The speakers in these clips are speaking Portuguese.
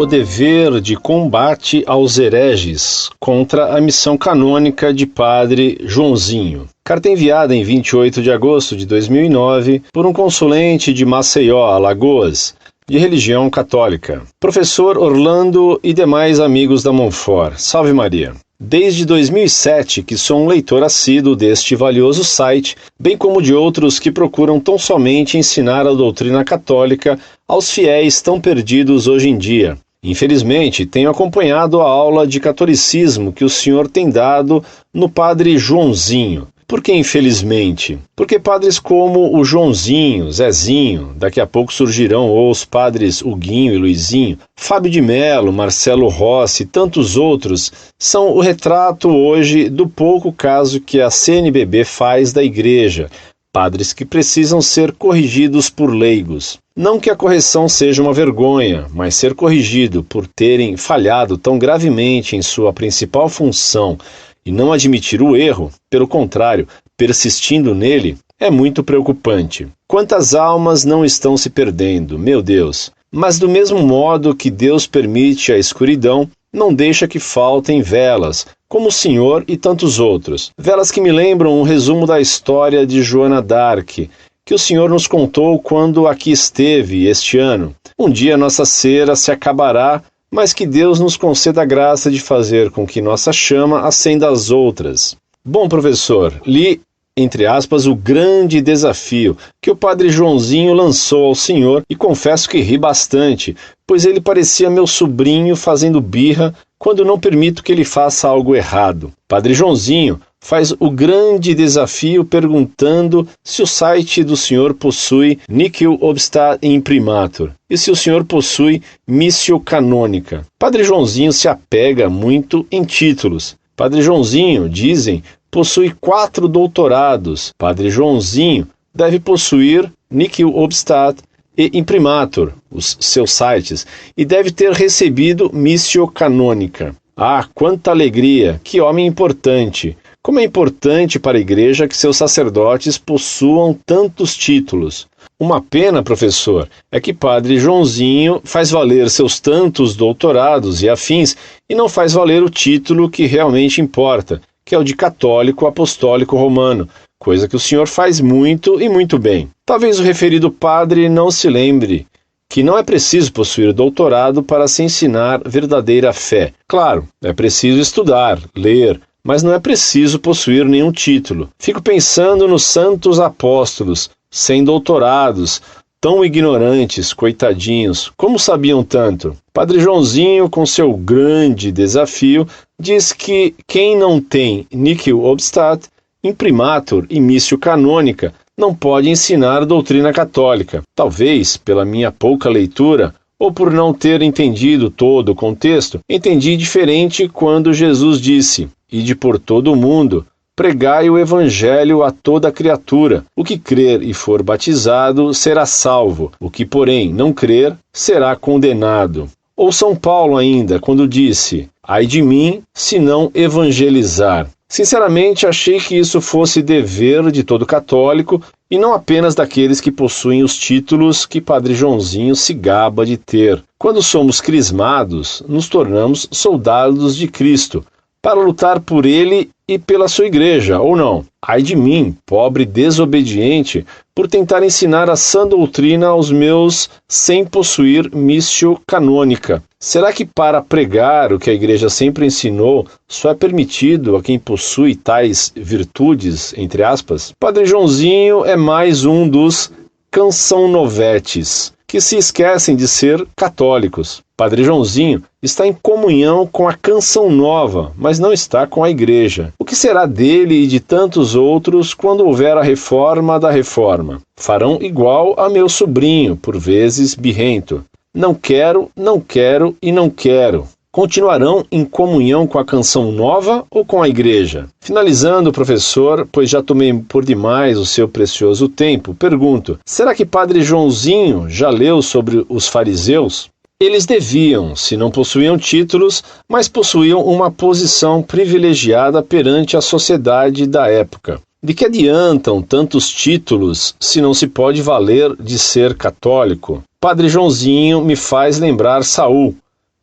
dever de combate aos hereges contra a missão canônica de Padre Joãozinho. Carta enviada em 28 de agosto de 2009 por um consulente de Maceió, Alagoas, de religião católica. Professor Orlando e demais amigos da Monfort. Salve Maria! Desde 2007 que sou um leitor assíduo deste valioso site, bem como de outros que procuram tão somente ensinar a doutrina católica aos fiéis tão perdidos hoje em dia. Infelizmente, tenho acompanhado a aula de catolicismo que o senhor tem dado no Padre Joãozinho. Por que infelizmente? Porque padres como o Joãozinho, Zezinho, daqui a pouco surgirão os padres Huguinho e Luizinho, Fábio de Mello, Marcelo Rossi e tantos outros, são o retrato hoje do pouco caso que a CNBB faz da igreja, padres que precisam ser corrigidos por leigos. Não que a correção seja uma vergonha, mas ser corrigido por terem falhado tão gravemente em sua principal função e não admitir o erro, pelo contrário, persistindo nele, é muito preocupante. Quantas almas não estão se perdendo, meu Deus! Mas do mesmo modo que Deus permite a escuridão, não deixa que faltem velas, como o Senhor e tantos outros. Velas que me lembram um resumo da história de Joana d'Arc, que o Senhor nos contou quando aqui esteve este ano. Um dia nossa cera se acabará, mas que Deus nos conceda a graça de fazer com que nossa chama acenda as outras. Bom, professor, li, entre aspas, o grande desafio que o Padre Joãozinho lançou ao senhor e confesso que ri bastante, pois ele parecia meu sobrinho fazendo birra quando não permito que ele faça algo errado. Padre Joãozinho faz o grande desafio perguntando se o site do senhor possui Nihil obstat imprimatur e se o senhor possui Missio Canonica. Padre Joãozinho se apega muito em títulos. Padre Joãozinho, dizem, possui 4 doutorados. Padre Joãozinho deve possuir Nihil obstat e imprimatur, os seus sites, e deve ter recebido Missio Canonica. Ah, quanta alegria! Que homem importante! Como é importante para a igreja que seus sacerdotes possuam tantos títulos. Uma pena, professor, é que Padre Joãozinho faz valer seus tantos doutorados e afins e não faz valer o título que realmente importa, que é o de católico apostólico romano, coisa que o senhor faz muito e muito bem. Talvez o referido padre não se lembre que não é preciso possuir doutorado para se ensinar verdadeira fé. Claro, é preciso estudar, ler, mas não é preciso possuir nenhum título. Fico pensando nos santos apóstolos, sem doutorados, tão ignorantes, coitadinhos, como sabiam tanto? Padre Joãozinho, com seu grande desafio, diz que quem não tem Nihil obstat imprimatur e Missio Canonica não pode ensinar doutrina católica. Talvez, pela minha pouca leitura, ou por não ter entendido todo o contexto, entendi diferente quando Jesus disse: "Ide por todo o mundo, pregai o evangelho a toda criatura. O que crer e for batizado será salvo. O que, porém, não crer será condenado." Ou São Paulo ainda, quando disse: "Ai de mim, se não evangelizar." Sinceramente, achei que isso fosse dever de todo católico e não apenas daqueles que possuem os títulos que Padre Joãozinho se gaba de ter. Quando somos crismados, nos tornamos soldados de Cristo, para lutar por ele e pela sua igreja, ou não? Ai de mim, pobre desobediente, por tentar ensinar a sã doutrina aos meus sem possuir Missio Canonica. Será que para pregar o que a igreja sempre ensinou, só é permitido a quem possui tais virtudes, entre aspas? Padre Joãozinho é mais um dos canção-novetes, que se esquecem de ser católicos. Padre Joãozinho está em comunhão com a Canção Nova, mas não está com a igreja. O que será dele e de tantos outros quando houver a reforma da reforma? Farão igual a meu sobrinho, por vezes birrento. Não quero, não quero e não quero. Continuarão em comunhão com a Canção Nova ou com a igreja? Finalizando, professor, pois já tomei por demais o seu precioso tempo, pergunto: será que Padre Joãozinho já leu sobre os fariseus? Eles deviam, se não possuíam títulos, mas possuíam uma posição privilegiada perante a sociedade da época. De que adiantam tantos títulos se não se pode valer de ser católico? Padre Joãozinho me faz lembrar Saul,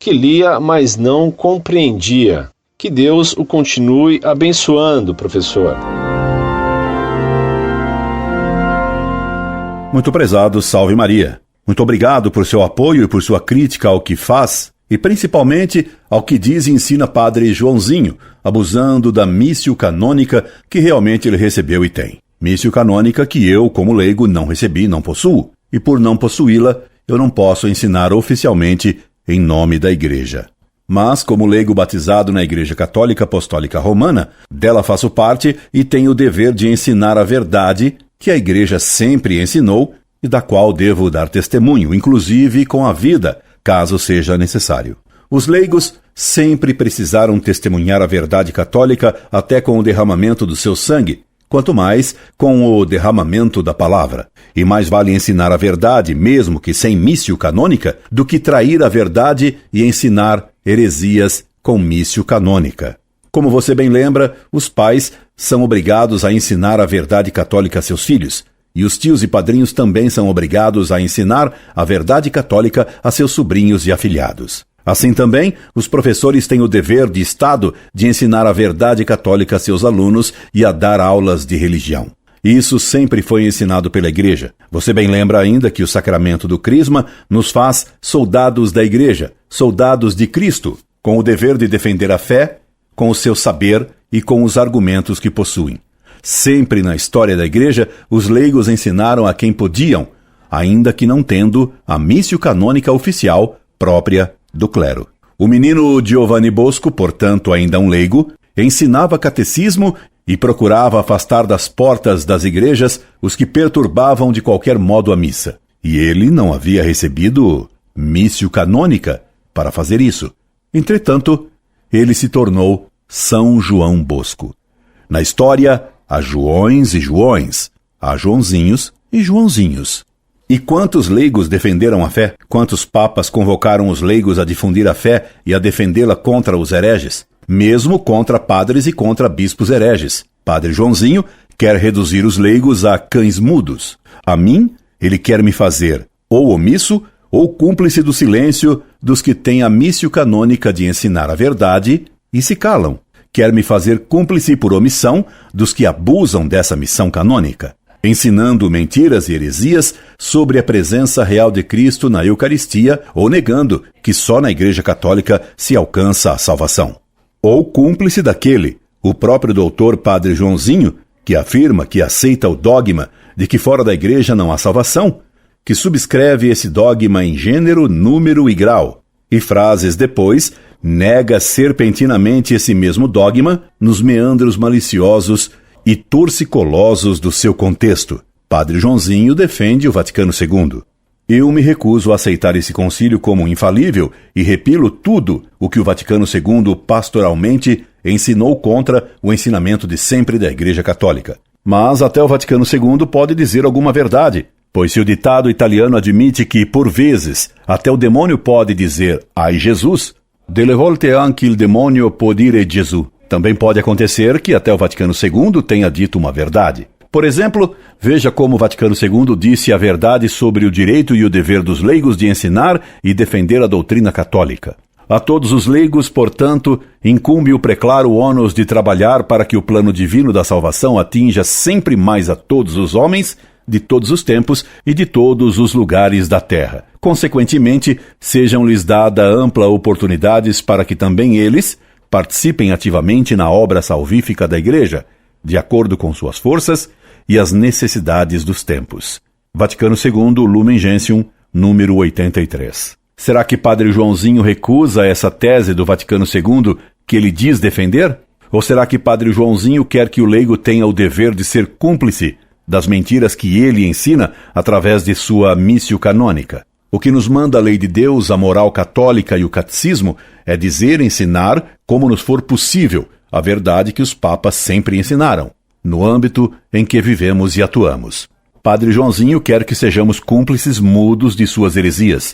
que lia, mas não compreendia. Que Deus o continue abençoando, professor. Muito prezado, salve Maria. Muito obrigado por seu apoio e por sua crítica ao que faz, e principalmente ao que diz e ensina Padre Joãozinho, abusando da missio canônica que realmente ele recebeu e tem. Missio canônica que eu, como leigo, não recebi, não possuo, e por não possuí-la, eu não posso ensinar oficialmente em nome da Igreja. Mas, como leigo batizado na Igreja Católica Apostólica Romana, dela faço parte e tenho o dever de ensinar a verdade que a Igreja sempre ensinou e da qual devo dar testemunho, inclusive com a vida, caso seja necessário. Os leigos sempre precisaram testemunhar a verdade católica até com o derramamento do seu sangue, quanto mais com o derramamento da palavra. E mais vale ensinar a verdade, mesmo que sem missio canônica, do que trair a verdade e ensinar heresias com missio canônica. Como você bem lembra, os pais são obrigados a ensinar a verdade católica a seus filhos, e os tios e padrinhos também são obrigados a ensinar a verdade católica a seus sobrinhos e afilhados. Assim também, os professores têm o dever de Estado de ensinar a verdade católica a seus alunos e a dar aulas de religião. Isso sempre foi ensinado pela Igreja. Você bem lembra ainda que o sacramento do Crisma nos faz soldados da Igreja, soldados de Cristo, com o dever de defender a fé, com o seu saber e com os argumentos que possuem. Sempre na história da Igreja, os leigos ensinaram a quem podiam, ainda que não tendo a missio canônica oficial própria do clero. O menino Giovanni Bosco, portanto ainda um leigo, ensinava catecismo e procurava afastar das portas das igrejas os que perturbavam de qualquer modo a missa. E ele não havia recebido missio canônica para fazer isso. Entretanto, ele se tornou São João Bosco. Na história, há Joões e Joões, há Joãozinhos e Joãozinhos. E quantos leigos defenderam a fé? Quantos papas convocaram os leigos a difundir a fé e a defendê-la contra os hereges? Mesmo contra padres e contra bispos hereges. Padre Joãozinho quer reduzir os leigos a cães mudos. A mim, ele quer me fazer ou omisso ou cúmplice do silêncio dos que têm a missio canônica de ensinar a verdade e se calam. Quer me fazer cúmplice por omissão dos que abusam dessa missão canônica, ensinando mentiras e heresias sobre a presença real de Cristo na Eucaristia ou negando que só na Igreja Católica se alcança a salvação. Ou cúmplice daquele, o próprio doutor Padre Joãozinho, que afirma que aceita o dogma de que fora da Igreja não há salvação, que subscreve esse dogma em gênero, número e grau, e frases depois nega serpentinamente esse mesmo dogma nos meandros maliciosos e torcicolosos do seu contexto. Padre Joãozinho defende o Vaticano II. Eu me recuso a aceitar esse concílio como infalível e repilo tudo o que o Vaticano II pastoralmente ensinou contra o ensinamento de sempre da Igreja Católica. Mas até o Vaticano II pode dizer alguma verdade, pois se o ditado italiano admite que, por vezes, até o demônio pode dizer «Ai Jesus», delle volte anche il demonio può dire Gesù. Também pode acontecer que até o Vaticano II tenha dito uma verdade. Por exemplo, veja como o Vaticano II disse a verdade sobre o direito e o dever dos leigos de ensinar e defender a doutrina católica. A todos os leigos, portanto, incumbe o preclaro ônus de trabalhar para que o plano divino da salvação atinja sempre mais a todos os homens, de todos os tempos e de todos os lugares da terra. Consequentemente, sejam-lhes dadas amplas oportunidades para que também eles participem ativamente na obra salvífica da Igreja, de acordo com suas forças e as necessidades dos tempos. Vaticano II, Lumen Gentium, número 83. Será que Padre Joãozinho recusa essa tese do Vaticano II que ele diz defender? Ou será que Padre Joãozinho quer que o leigo tenha o dever de ser cúmplice das mentiras que ele ensina através de sua missio canônica? O que nos manda a lei de Deus, a moral católica e o catecismo é dizer e ensinar, como nos for possível, a verdade que os papas sempre ensinaram, no âmbito em que vivemos e atuamos. Padre Joãozinho quer que sejamos cúmplices mudos de suas heresias.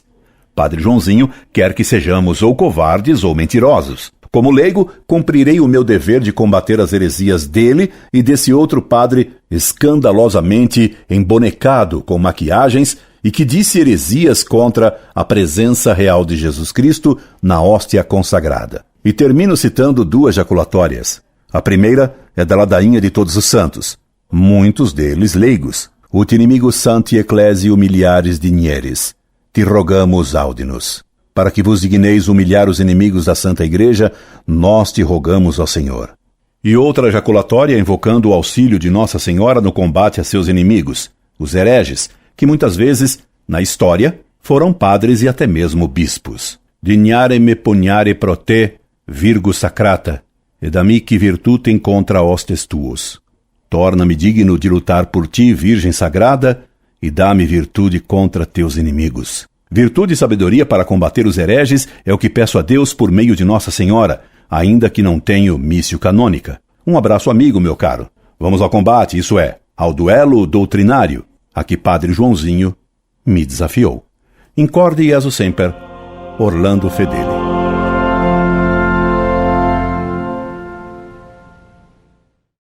Padre Joãozinho quer que sejamos ou covardes ou mentirosos. Como leigo, cumprirei o meu dever de combater as heresias dele e desse outro padre escandalosamente embonecado com maquiagens e que disse heresias contra a presença real de Jesus Cristo na hóstia consagrada. E termino citando duas jaculatórias. A primeira é da ladainha de Todos os Santos, muitos deles leigos. Ut inimigo santi ecclesi humiliares digneres, te rogamos aude-nos. Para que vos digneis humilhar os inimigos da Santa Igreja, nós te rogamos, ó Senhor. E outra jaculatória invocando o auxílio de Nossa Senhora no combate a seus inimigos, os hereges, que muitas vezes, na história, foram padres e até mesmo bispos. Dignare me pugnare pro te, virgo sacrata, ed amici virtutem contra hostes tuos. Torna-me digno de lutar por ti, Virgem Sagrada, e dá-me virtude contra teus inimigos. Virtude e sabedoria para combater os hereges é o que peço a Deus por meio de Nossa Senhora, ainda que não tenho missio canônica. Um abraço amigo, meu caro. Vamos ao combate, isso é, ao duelo doutrinário, a que Padre Joãozinho me desafiou. Incorde Jesus Semper, Orlando Fedeli.